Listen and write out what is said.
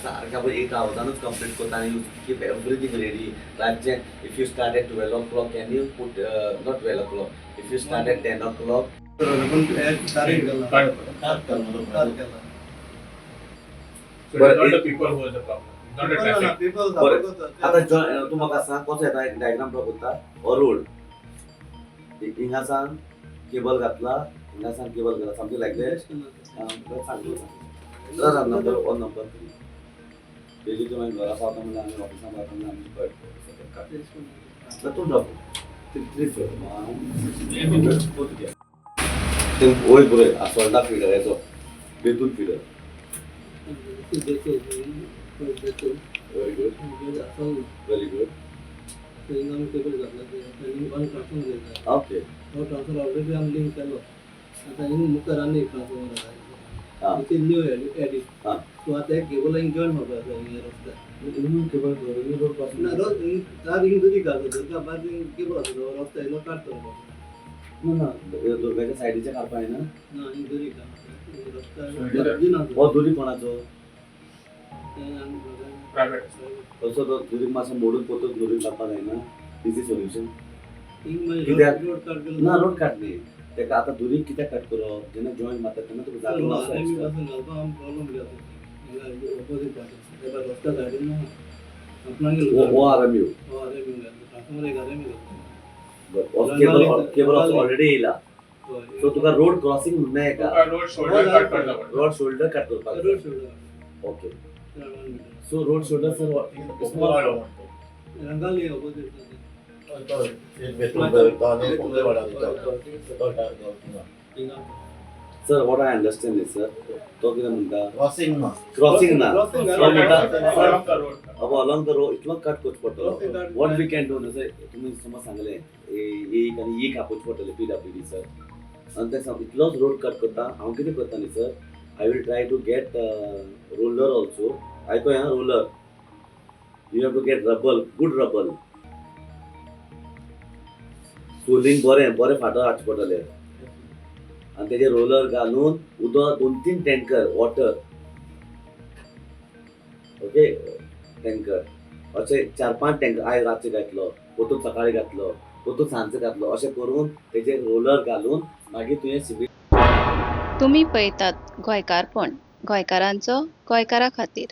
सारकें आपण 8 hours complete करता आणि यू कीप एवरीथिंग रेडी रातचे if you start at 12 o'clock can you put not 12 o'clock if you start at 10 o'clock आता तू म्हाका सांग कसो येता एक डायग्राम ड्रॉ करता रोड हिंगासान केबल घातला हिंगासान केबल घातला समथिंग लायक दॅट सांग नंबर 1 नंबर 3 डेली तुम्ही घरा पावता म्हणजे आम्ही ऑफिसात पावता म्हणजे आम्ही कळतो तू ड्रॉ ते ओय बरे असोल्डा फीडर याचो बेतून feeder very good okay new edit so आता एक केबल जॉइन होता है ये रास्ता केबल रोड पासून ना रोड तार रिंग दुरी का दुर्गा बाद केबल होता रास्ता इलो काढतो ना दुर्गाच्या साइडीच्या कापा आहे ना ना रिंग दुरी का रास्ता ओ दुरी कोणाचो प्राइवेट तसो तो दुरी मासे मोडून पोतो दुरी कापा आहे ना इझी सोल्युशन रोड काढ ना रोड काढणे तेका आता दुरी कित्याक कट करो जेन्ना जॉइन मारता तेन्ना तुका जागो ऑपोजिट रास्ता गाडी ना अपना वो आरएमयू केबल ऑलरेडी येला सो तुका रोड क्रॉसिंग म्हणणे का रोड शोल्डर कट करपाक okay so road shoulder sir Rongali opposite sir what I understand is sir तो कितें म्हणटा क्रॉसिंग ना तो म्हणटा अब अलॉंग द रोड इतलो कट करचो पडटलो व्हॉट वी कॅन डू जशें तुमी समज सांगलें एक आनी एक कापूच पडटलें PWD सर आनी ते इतलोच रोड कट करता हांव कितें करता न्ही sir I will try to get roller also आयकोय हां roller you have to get rubble good rubble soling बरें फाटो हाडचें पडटलें आनी तेजे रोलर घालून उदक 2-3 टँकर वॉटर ओके टँकर अशें 4-5 टँकर आयज रातचे घातलो पोतून सकाळी घातलो पोतून सांजचे घातलो अशें करून तेजे रोलर घालून मागीर तुवें सिवील तुम्ही पळयतात गोंयकारपण गोंयकारांचो गोंयकारा खातीर.